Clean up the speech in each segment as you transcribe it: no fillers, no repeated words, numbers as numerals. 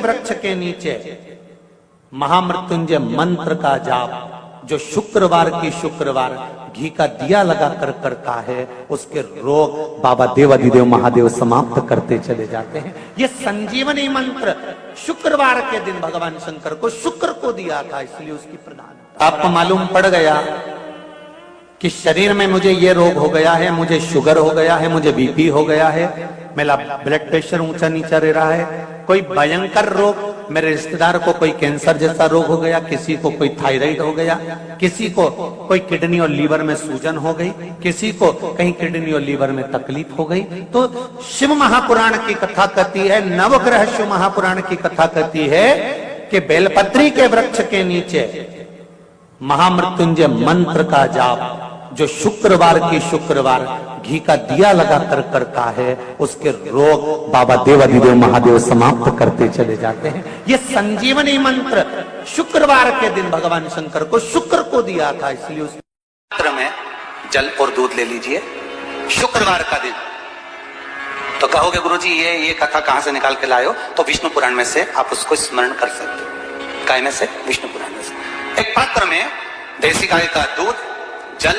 वृक्ष के नीचे महामृत्युंजय मंत्र का जाप जो शुक्रवार की शुक्रवार घी का दिया लगा कर करता है, उसके रोग बाबा देवाधिदेव महादेव समाप्त करते चले जाते हैं। ये संजीवनी मंत्र शुक्रवार के दिन भगवान शंकर को शुक्र को दिया था, इसलिए उसकी प्रधान। आपको मालूम पड़ गया कि शरीर में मुझे ये रोग हो गया है, मुझे शुगर हो गया है, मुझे बीपी हो गया है, मेरा ब्लड प्रेशर ऊंचा नीचा रह रहा है, कोई भयंकर रोग, मेरे रिश्तेदार को कोई कैंसर जैसा रोग हो गया, किसी को कोई थायराइड हो गया, किसी को कोई किडनी और लीवर में सूजन हो गई, किसी को कहीं किडनी और लीवर में तकलीफ हो गई। तो शिव महापुराण की कथा कहती है, नवग्रह शिव महापुराण की कथा कहती है कि बेलपत्री के वृक्ष के नीचे महामृत्युंजय मंत्र का जाप जो शुक्रवार की शुक्रवार घी का दिया लगा कर करता है, उसके रोग बाबा देवाधिदेव महादेव समाप्त करते चले जाते हैं। ये संजीवनी मंत्र शुक्रवार के दिन भगवान शंकर को शुक्र को दिया था, इसलिए उस पात्र में जल और दूध ले लीजिए शुक्रवार का दिन। तो कहोगे गुरुजी ये कथा कहां से निकाल के लाए हो? तो विष्णु पुराण में से आप उसको स्मरण कर सकते हो। काय में से? विष्णु पुराण में से। एक पात्र में देसी गाय का दूध, जल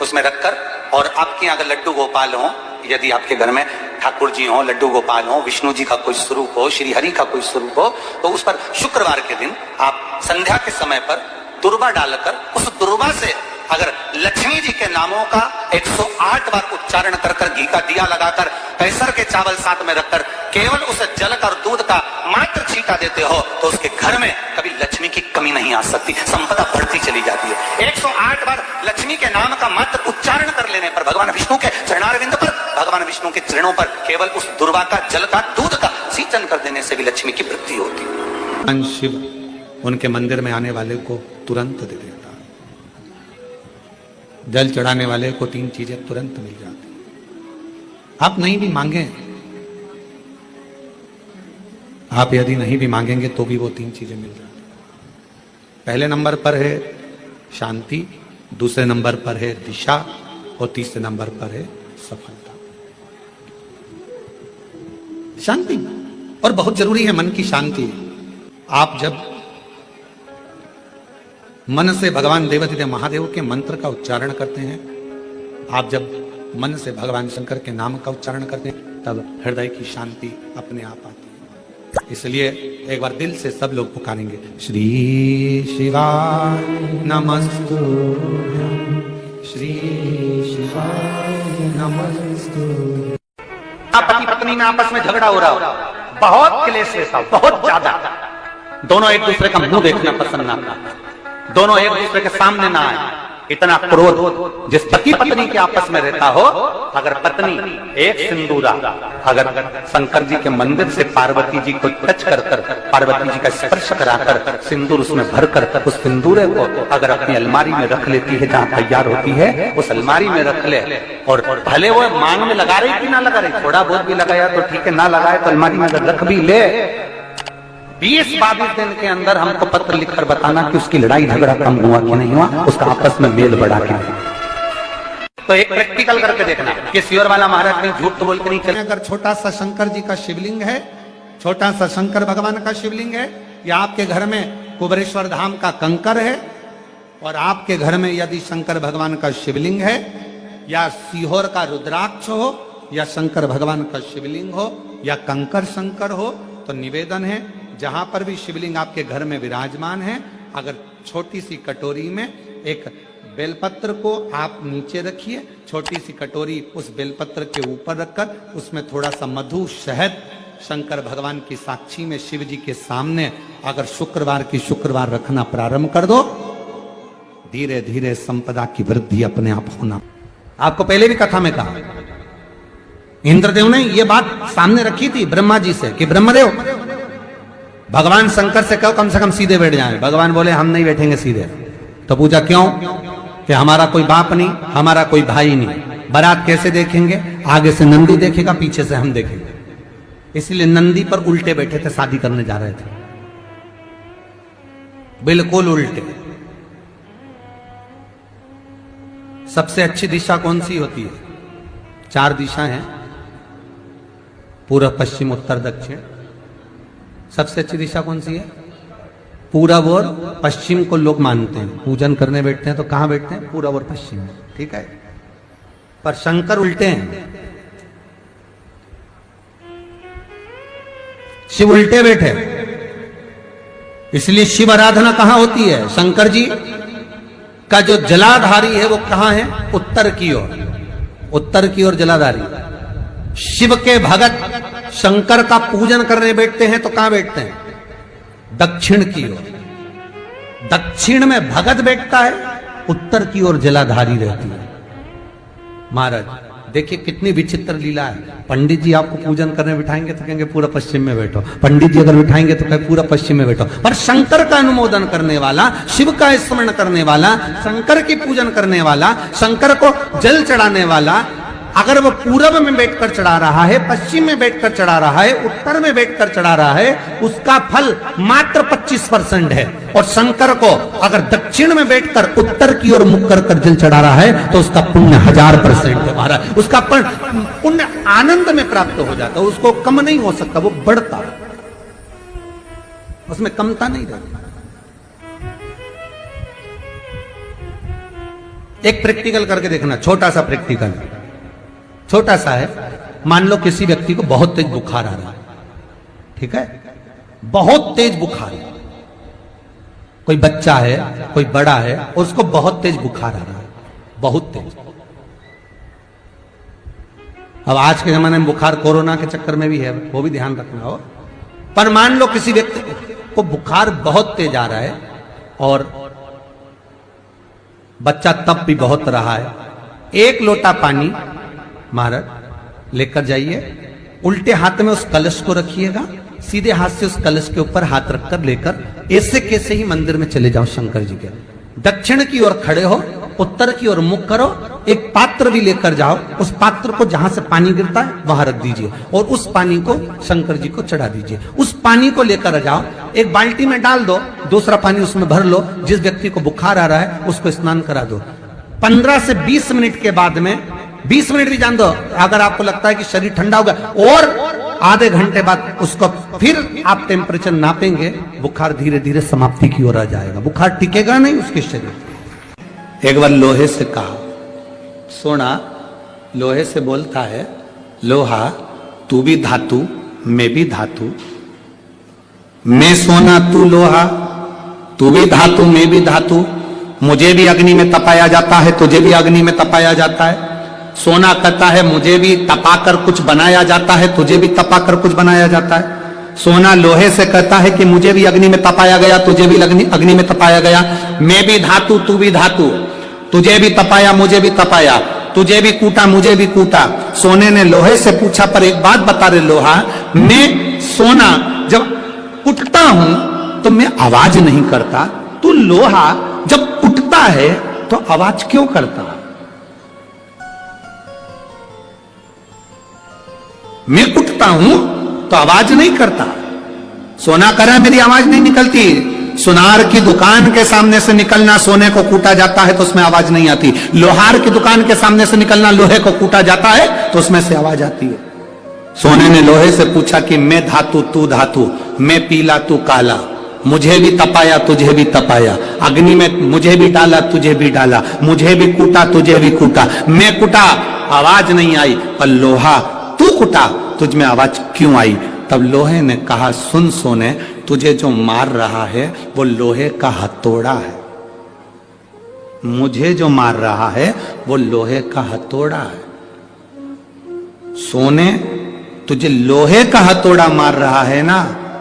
उसमें रखकर, और आपके अगर लड्डू गोपाल हो, यदि आपके घर में ठाकुर जी हो, लड्डू गोपाल हो, विष्णु जी का कोई स्वरूप हो, श्री हरि का कोई स्वरूप हो, तो उस पर शुक्रवार के दिन आप संध्या के समय पर दुर्वा डालकर उस दुर्वा से अगर लक्ष्मी जी के नामों का 108 बार उच्चारण कर कर घी का दिया लगाकर कैसर के चावल साथ में रखकर केवल उस जल का और दूध का मात्र छींटा देते हो, तो उसके घर में कभी लक्ष्मी की कमी नहीं आ सकती, संपदा बढ़ती चली जाती है। 108 बार लक्ष्मी के नाम का मात्र उच्चारण कर लेने पर भगवान विष्णु के चरणारविंद पर, भगवान विष्णु के चरणों पर केवल उस दुर्वा का, जल का, दूध का सिंचन कर देने से भी लक्ष्मी की वृद्धि होती। शिव उनके मंदिर में आने वाले को तुरंत दे देता, जल चढ़ाने वाले को 3 चीजें तुरंत मिल जाती। आप नहीं भी मांगे, आप यदि नहीं भी मांगेंगे तो भी वो 3 चीजें मिल जाती। पहले नंबर पर है शांति, दूसरे नंबर पर है दिशा, और तीसरे नंबर पर है सफलता। शांति, और बहुत जरूरी है मन की शांति। आप जब मन से भगवान देवाधिदेव महादेव के मंत्र का उच्चारण करते हैं, आप जब मन से भगवान शंकर के नाम का उच्चारण करते हैं, तब हृदय की शांति अपने आप आती है। इसलिए एक बार दिल से सब लोग पुकारेंगे, श्री शिवाय नमस्तुभ्यं, श्री शिवाय नमस्तुभ्यं। पति पत्नी में आपस में झगड़ा हो रहा हो, बहुत क्लेश रहता हो, बहुत ज्यादा, दोनों एक दूसरे का मुंह देखना पसंद ना करते, दोनों एक दूसरे के सामने ना आए, इतना क्रोध जिस पति पत्नी के आपस में रहता हो, अगर पत्नी एक सिंदूरा अगर शंकर जी के मंदिर से पार्वती जी को टच कर कर, पार्वती जी का स्पर्श कराकर सिंदूर उसमें भरकर, उस सिंदूरे को अगर अपनी अलमारी में रख लेती है, जहां तैयार होती है उस अलमारी में रख ले, और भले वो मांग में लगा रही कि ना लगा रही, थोड़ा बहुत भी लगाया तो ठीक है, ना लगाए तो अलमारी में अगर रख भी ले, 20-22 दिन के अंदर हमको पत्र लिखकर बताना कि उसकी लड़ाई झगड़ा कम हुआ कि नहीं हुआ, उसका आपस में मेल बढ़ा कि नहीं। तो एक प्रैक्टिकल करके देखना कि सियोर वाला महाराज कहीं झूठ तो बोल के नहीं चले। अगर छोटा सा शंकर जी का शिवलिंग है, छोटा सा शंकर भगवान का शिवलिंग है, या आपके घर में कुबरेश्वर धाम का कंकर है, और आपके घर में यदि शंकर भगवान का शिवलिंग है, या सीहोर का रुद्राक्ष हो, या शंकर भगवान का शिवलिंग हो, या कंकर शंकर हो, तो निवेदन है जहां पर भी शिवलिंग आपके घर में विराजमान है, अगर छोटी सी कटोरी में एक बेलपत्र को आप नीचे रखिए, छोटी सी कटोरी उस बेलपत्र के ऊपर रखकर उसमें थोड़ा सा मधु, शहद, शंकर भगवान की साक्षी में शिव जी के सामने अगर शुक्रवार की शुक्रवार रखना प्रारंभ कर दो, धीरे धीरे संपदा की वृद्धि अपने आप होना। आपको पहले भी कथा में कहा, इंद्रदेव ने यह बात सामने रखी थी ब्रह्मा जी से कि ब्रह्मदेव भगवान शंकर से कहो कम से कम सीधे बैठ जाए। भगवान बोले हम नहीं बैठेंगे सीधे। तो पूछा क्यों? कि हमारा कोई बाप नहीं, हमारा कोई भाई नहीं, बारात कैसे देखेंगे? आगे से नंदी देखेगा, पीछे से हम देखेंगे। इसलिए नंदी पर उल्टे बैठे थे, शादी करने जा रहे थे, बिल्कुल उल्टे। सबसे अच्छी दिशा कौन सी होती है? 4 दिशा हैं, पूर्व, पश्चिम, उत्तर, दक्षिण। सबसे अच्छी दिशा कौन सी है? पूरब और पश्चिम को लोग मानते हैं, पूजन करने बैठते हैं तो कहां बैठते हैं? पूरब और पश्चिम में, ठीक है। पर शंकर उल्टे हैं, शिव उल्टे बैठे, इसलिए शिव आराधना कहां होती है? शंकर जी का जो जलाधारी है वो कहां है? उत्तर की ओर, उत्तर की ओर जलाधारी। शिव के भगत शंकर का पूजन करने बैठते हैं तो कहां बैठते हैं? दक्षिण की ओर। दक्षिण में भगत बैठता है, उत्तर की ओर जलाधारी रहती है। महाराज देखिए कितनी विचित्र लीला है। पंडित जी आपको पूजन करने बिठाएंगे तो कहेंगे पूरा पश्चिम में बैठो, पंडित जी अगर बिठाएंगे तो कहेंगे पूरा पश्चिम में बैठो। पर शंकर का अनुमोदन करने वाला, शिव का स्मरण करने वाला, शंकर की पूजन करने वाला, शंकर को जल चढ़ाने वाला, अगर वो पूरब में बैठकर चढ़ा रहा है, पश्चिम में बैठकर चढ़ा रहा है, उत्तर में बैठकर चढ़ा रहा है, उसका फल मात्र 25% है। और शंकर को अगर दक्षिण में बैठकर उत्तर की ओर मुख कर जल चढ़ा रहा है तो उसका पुण्य 1000% है महाराज। उसका पुण्य आनंद में प्राप्त हो जाता है, उसको कम नहीं हो सकता, वो बढ़ता, उसमें कमता नहीं रहती। एक प्रैक्टिकल करके देखना, छोटा सा प्रैक्टिकल, छोटा सा है। मान लो किसी व्यक्ति को बहुत तेज बुखार आ रहा है, ठीक है, बहुत तेज बुखार है, कोई बच्चा है, कोई बड़ा है, और उसको बहुत तेज बुखार आ रहा है, बहुत तेज। अब आज के जमाने में बुखार कोरोना के चक्कर में भी है, वो भी ध्यान रखना हो। पर मान लो किसी व्यक्ति को बुखार बहुत तेज आ रहा है और बच्चा तप भी बहुत रहा है, एक लोटा पानी महाराज लेकर जाइए, उल्टे हाथ में उस कलश को रखिएगा, सीधे हाथ से उस कलश के ऊपर हाथ रखकर लेकर ऐसे कैसे ही मंदिर में चले जाओ शंकर जी के। दक्षिण की ओर खड़े हो, उत्तर की ओर मुख करो, एक पात्र भी लेकर जाओ, उस पात्र को जहां से पानी गिरता है वहां रख दीजिए और उस पानी को शंकर जी को चढ़ा दीजिए। उस पानी को लेकर जाओ, एक बाल्टी में डाल दो, दूसरा पानी उसमें भर लो, जिस व्यक्ति को बुखार आ रहा है उसको स्नान करा दो। 15 से 20 मिनट के बाद में, 20 मिनट भी जान दो, अगर आपको लगता है कि शरीर ठंडा हो गया, और आधे घंटे बाद उसको फिर आप टेम्परेचर नापेंगे, बुखार धीरे धीरे समाप्ति की ओर आ जाएगा, बुखार टिकेगा नहीं उसके शरीर। एक बार लोहे से कहा, सोना लोहे से बोलता है, लोहा तू भी धातु मैं भी धातु, मैं सोना तू लोहा, तू भी धातु मैं भी धातु, मुझे भी अग्नि में तपाया जाता है, तुझे भी अग्नि में तपाया जाता है। सोना कहता है मुझे भी तपाकर कुछ बनाया जाता है, तुझे भी तपाकर कुछ बनाया जाता है। सोना लोहे से कहता है कि मुझे भी अग्नि में तपाया गया, तुझे भी अग्नि में तपाया गया, मैं भी धातु तू भी धातु, तुझे भी तपाया मुझे भी तपाया, तुझे भी कूटा मुझे भी कूटा। सोने ने लोहे से पूछा, पर एक बात बता रहे लोहा, मैं सोना जब कुटता हूं तो मैं आवाज नहीं करता, तू लोहा जब कुटता है तो आवाज क्यों करता? मैं कुटता हूं तो आवाज नहीं करता। सोना कह रहा है मेरी आवाज नहीं निकलती। सुनार की दुकान के सामने से निकलना, सोने को कूटा जाता है तो उसमें आवाज नहीं आती। लोहार की दुकान के सामने से निकलना, लोहे को कूटा जाता है तो उसमें से आवाज आती है। सोने ने लोहे से पूछा कि मैं धातु तू धातु, मैं पीला तू काला, मुझे भी तपाया तुझे भी तपाया, अग्नि में मुझे भी डाला तुझे भी डाला, मुझे भी कूटा तुझे भी कूटा, मैं कुटा आवाज नहीं आई, पर लोहा तू कुटा तुझ में आवाज क्यों आई? तब लोहे ने कहा, सुन सोने, तुझे जो मार रहा है वो लोहे का हथौड़ा है, मुझे जो मार रहा है वो लोहे का हथौड़ा है। सोने तुझे लोहे का हथौड़ा मार रहा है ना,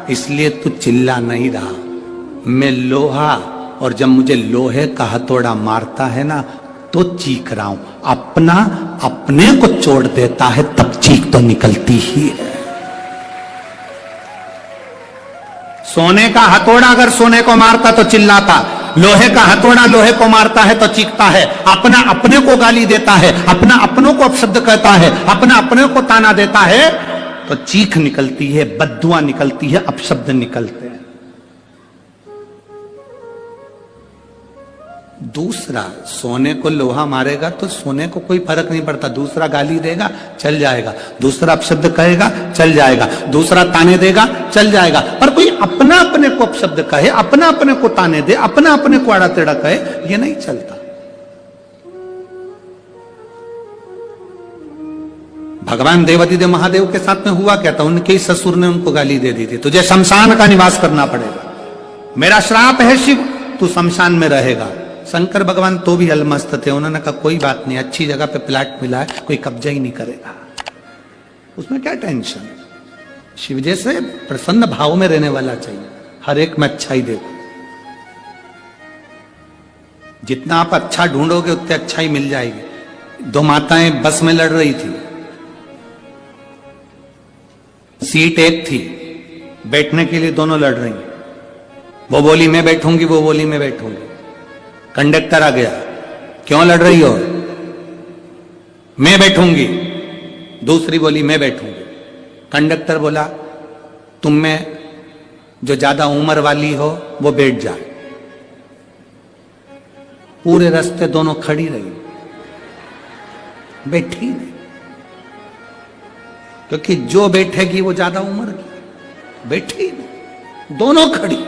इसलिए तू चिल्ला नहीं रहा। मैं लोहा, और जब मुझे लोहे का हथौड़ा मारता है ना तो चीख रहा हूं। अपना अपने को छोड़ देता है तब चीख तो निकलती ही है। सोने का हथौड़ा अगर सोने को मारता तो चिल्लाता, लोहे का हथौड़ा लोहे को मारता है तो चीखता है। अपना अपने को गाली देता है, अपना अपनों को अपशब्द कहता है, अपना अपने को ताना देता है तो चीख निकलती है, बद्दुआ निकलती है, अपशब्द निकलते हैं। दूसरा सोने को लोहा मारेगा तो सोने को कोई फर्क नहीं पड़ता, दूसरा गाली देगा चल जाएगा, दूसरा अपशब्द कहेगा चल जाएगा, दूसरा ताने देगा चल जाएगा, पर कोई अपना अपने को अपशब्द कहे, अपना अपने को ताने दे, अपना अपने को आड़ा टेढ़ा कहे, ये नहीं चलता। भगवान देवादिदेव महादेव के साथ में हुआ क्या था, उनके ही ससुर ने उनको गाली दे दी थी, तुझे शमशान का निवास करना पड़ेगा, मेरा श्राप है शिव, तू शमशान में रहेगा। शंकर भगवान तो भी अलमस्त थे, उन्होंने कहा कोई बात नहीं, अच्छी जगह पे प्लाट मिला है, कोई कब्जा ही नहीं करेगा, उसमें क्या टेंशन। शिव जैसे प्रसन्न भाव में रहने वाला चाहिए, हर एक में अच्छाई देखो, जितना आप अच्छा ढूंढोगे उतनी अच्छाई मिल जाएगी। दो माताएं बस में लड़ रही थी, सीट एक थी, बैठने के लिए दोनों लड़ रही, वो बोली मैं बैठूंगी, वो बोली मैं बैठूंगी। कंडक्टर आ गया, क्यों लड़ रही हो, मैं बैठूंगी, दूसरी बोली मैं बैठूंगी। कंडक्टर बोला तुम में जो ज्यादा उम्र वाली हो वो बैठ जाए। पूरे रास्ते दोनों खड़ी रही, बैठी नहीं, क्योंकि जो बैठेगी वो ज्यादा उम्र की, बैठी नहीं, दोनों खड़ी।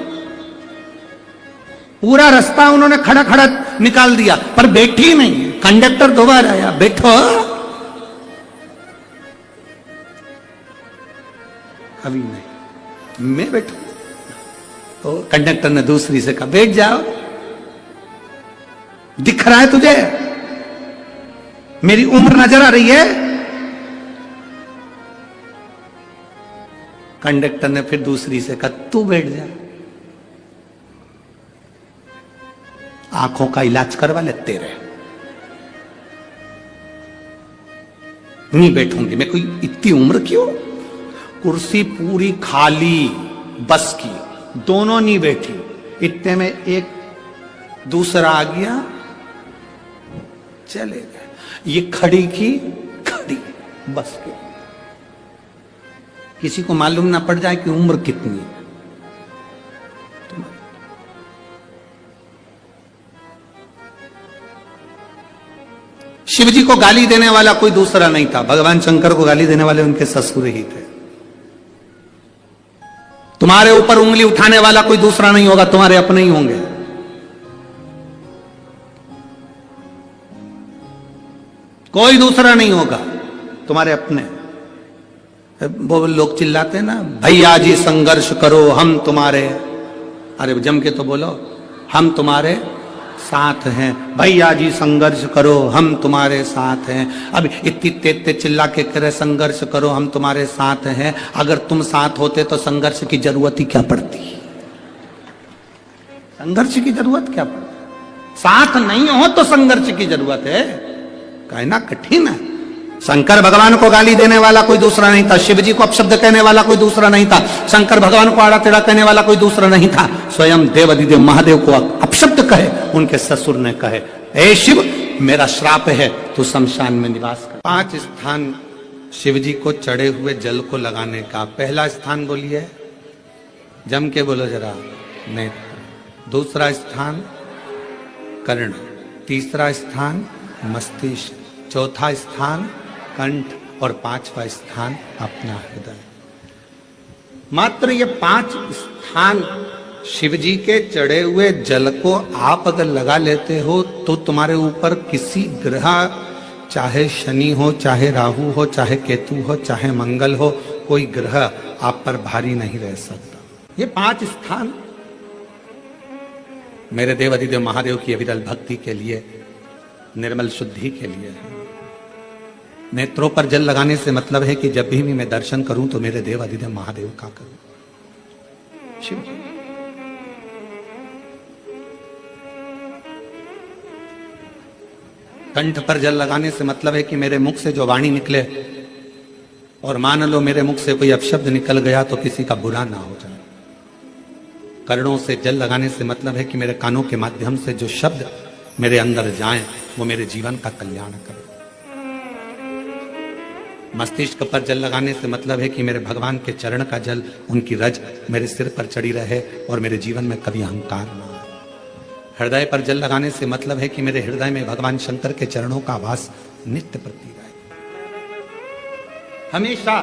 पूरा रास्ता उन्होंने खड़ा खड़ा निकाल दिया, पर बैठी नहीं। कंडक्टर दोबारा आया, बैठो, अभी नहीं, मैं बैठू। तो कंडक्टर ने दूसरी से कहा बैठ जाओ, दिख रहा है तुझे, मेरी उम्र नजर आ रही है। कंडक्टर ने फिर दूसरी से कहा तू बैठ जा, आंखों का इलाज करवा लेते रहे। नहीं बैठूंगी मैं, कोई इतनी उम्र क्यों। कुर्सी पूरी खाली बस की, दोनों नहीं बैठी, इतने में एक दूसरा आ गया, चले गए। ये खड़ी की खड़ी बस की, किसी को मालूम ना पड़ जाए कि उम्र कितनी है। शिव जी को गाली देने वाला कोई दूसरा नहीं था, भगवान शंकर को गाली देने वाले उनके ससुर ही थे। तुम्हारे ऊपर उंगली उठाने वाला कोई दूसरा नहीं होगा, तुम्हारे अपने ही होंगे। कोई दूसरा नहीं होगा, तुम्हारे अपने। वो लोग चिल्लाते ना भैया जी संघर्ष करो हम तुम्हारे, अरे जम के तो बोलो हम तुम्हारे साथ हैं, भैया जी संघर्ष करो हम तुम्हारे साथ हैं। अब इतनी तेज चिल्ला के करे संघर्ष करो हम तुम्हारे साथ हैं, अगर तुम साथ होते तो संघर्ष की जरूरत ही क्या पड़ती, संघर्ष की जरूरत क्या पड़ती, साथ नहीं हो तो संघर्ष की जरूरत है, कहना कठिन है। शंकर भगवान को गाली देने वाला कोई दूसरा नहीं था, शिव जी को अपशब्द कहने वाला कोई दूसरा नहीं था, शंकर भगवान को आड़ा टेढ़ा कहने वाला कोई दूसरा नहीं था, स्वयं देवादिदेव महादेव को अपशब्द कहे उनके ससुर ने कहे ए शिव मेरा श्राप है, तू शमशान में निवास कर। 5 स्थान शिव जी को चढ़े हुए जल को लगाने का। पहला स्थान बोलिए, जम के बोलो जरा, नेत्र। दूसरा स्थान कर्ण, तीसरा स्थान मस्तिष्क, चौथा स्थान कंठ और 5वां स्थान अपना हृदय। मात्र ये 5 स्थान शिव जी के चढ़े हुए जल को आप अगर लगा लेते हो तो तुम्हारे ऊपर किसी ग्रह, चाहे शनि हो, चाहे राहु हो, चाहे केतु हो, चाहे मंगल हो, कोई ग्रह आप पर भारी नहीं रह सकता। ये 5 स्थान मेरे देवादिदेव महादेव की अविरल भक्ति के लिए, निर्मल शुद्धि के लिए है। नेत्रों पर जल लगाने से मतलब है कि जब भी मैं दर्शन करूं तो मेरे देवादिदेव महादेव का करूं, शिव जी। कंठ पर जल लगाने से मतलब है कि मेरे मुख से जो वाणी निकले, और मान लो मेरे मुख से कोई अपशब्द निकल गया तो किसी का बुरा ना हो जाए। कर्णों से जल लगाने से मतलब है कि मेरे कानों के माध्यम से जो शब्द मेरे अंदर जाएं वो मेरे जीवन का कल्याण करें। मस्तिष्क पर जल लगाने से मतलब है कि मेरे भगवान के चरण का जल, उनकी रज मेरे सिर पर चढ़ी रहे और मेरे जीवन में कभी अहंकार ना आए। हृदय पर जल लगाने से मतलब है कि मेरे हृदय में भगवान शंकर के चरणों का वास नित्य प्रति रहे, हमेशा।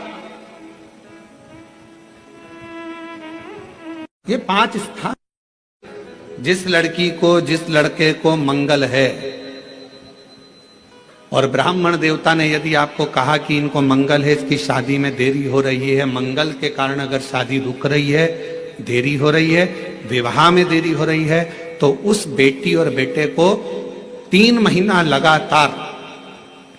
ये 5 स्थान, जिस लड़की को, जिस लड़के को मंगल है, और ब्राह्मण देवता ने यदि आपको कहा कि इनको मंगल है, इसकी शादी में देरी हो रही है, मंगल के कारण अगर शादी रुक रही है, देरी हो रही है, विवाह में देरी हो रही है, तो उस बेटी और बेटे को 3 महीना लगातार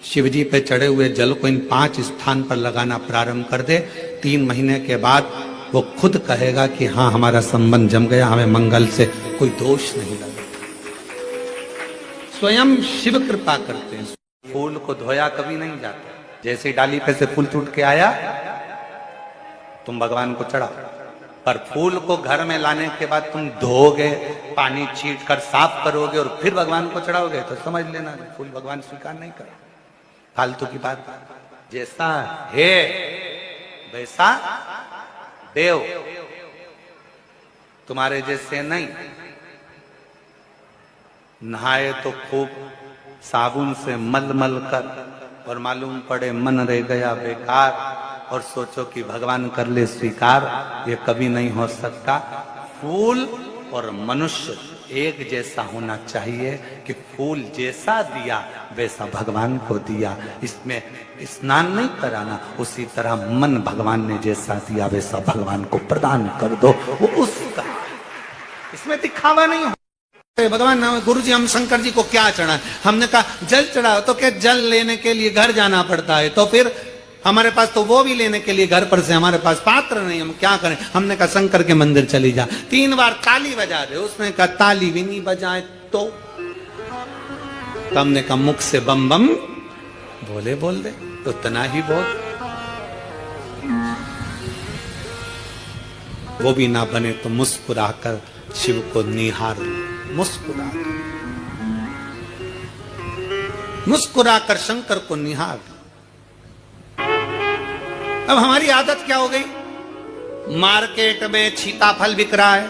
शिवजी पे चढ़े हुए जल को इन 5 स्थान पर लगाना प्रारंभ कर दे। 3 महीने के बाद वो खुद कहेगा कि हाँ, हमारा संबंध जम गया, हमें मंगल से कोई दोष नहीं लगा। स्वयं शिव कृपा करते हैं। फूल को धोया कभी नहीं जाता, जैसे डाली पे से फूल टूट के आया तुम भगवान को चढ़ाओ, पर फूल को घर में लाने के बाद तुम धोगे, पानी छीट कर साफ करोगे और फिर भगवान को चढ़ाओगे, तो समझ लेना फूल भगवान स्वीकार नहीं करे। फालतू की बात। जैसा है वैसा देव, तुम्हारे जैसे नहीं। नहाए तो खूब साबुन से मल मल कर, और मालूम पड़े मन रह गया बेकार, और सोचो कि भगवान कर ले स्वीकार, ये कभी नहीं हो सकता। फूल और मनुष्य एक जैसा होना चाहिए कि फूल जैसा दिया वैसा भगवान को दिया। इसमें स्नान नहीं कराना, उसी तरह मन भगवान ने जैसा दिया वैसा भगवान को प्रदान कर दो, वो उसका। इसमें दिखावा नहीं हो। भगवान गुरु जी, हम शंकर जी को क्या चढ़ाएं? हमने कहा जल चढ़ाओ, तो क्या जल लेने के लिए घर जाना पड़ता है? तो फिर हमारे पास तो वो भी लेने के लिए घर पर से हमारे पास पात्र नहीं, हम क्या करें? हमने कहा शंकर के मंदिर चली जा, 3 बार ताली बजा दे। उसने कहा ताली भी नहीं बजाए तो हमने कहा मुख से बम बम बोल दे, उतना ही बोल। वो भी ना बने तो मुस्कुराकर शिव को मुस्कुराकर शंकर को निहार। अब हमारी आदत क्या हो गई? मार्केट में सीताफल बिक रहा है,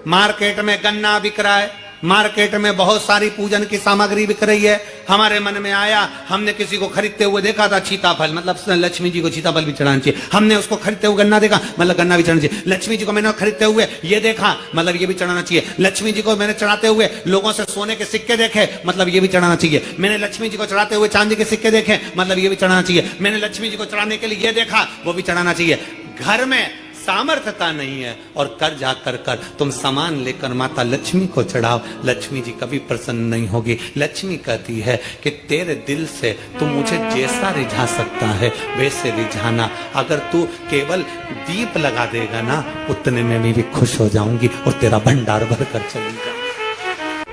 मार्केट में गन्ना बिक रहा है, मार्केट में बहुत सारी पूजन की सामग्री बिक रही है। हमारे मन में आया, हमने किसी को खरीदते हुए देखा था सीताफल, मतलब लक्ष्मी जी को सीताफल भी चढ़ाना चाहिए। हमने उसको खरीदते हुए गन्ना देखा, मतलब गन्ना भी चढ़ाना चाहिए। लक्ष्मी जी को मैंने खरीदते हुए ये देखा, मतलब ये भी चढ़ाना चाहिए। लक्ष्मी जी को मैंने चढ़ाते हुए लोगों से सोने के सिक्के देखे, मतलब ये भी चढ़ाना चाहिए। मैंने लक्ष्मी जी को चढ़ाते हुए चांदी के सिक्के देखे, मतलब ये भी चढ़ाना चाहिए। मैंने लक्ष्मी जी को चढ़ाने के लिए ये देखा, वो भी चढ़ाना चाहिए। घर में सामर्थ्यता नहीं है और कर जाकर कर तुम सामान लेकर माता लक्ष्मी को चढ़ाओ, लक्ष्मी जी कभी प्रसन्न नहीं होगी। लक्ष्मी कहती है कि तेरे दिल से तू मुझे जैसा रिझा सकता है वैसे रिझाना। अगर तू केवल दीप लगा देगा ना, उतने में भी खुश हो जाऊंगी और तेरा भंडार भर कर चली जाऊंगी।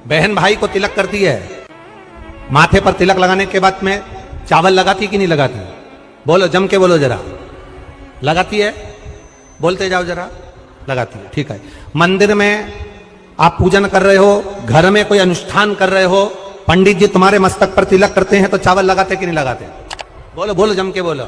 बहन भाई को तिलक करती है, माथे पर तिलक लगाने के बाद में चावल लगाती कि नहीं लगाती? बोलो, जम के बोलो जरा। लगाती है? बोलते जाओ जरा। लगाती है, ठीक है। मंदिर में आप पूजन कर रहे हो, घर में कोई अनुष्ठान कर रहे हो, पंडित जी तुम्हारे मस्तक पर तिलक करते हैं तो चावल लगाते कि नहीं लगाते? बोलो बोलो, जम के बोलो।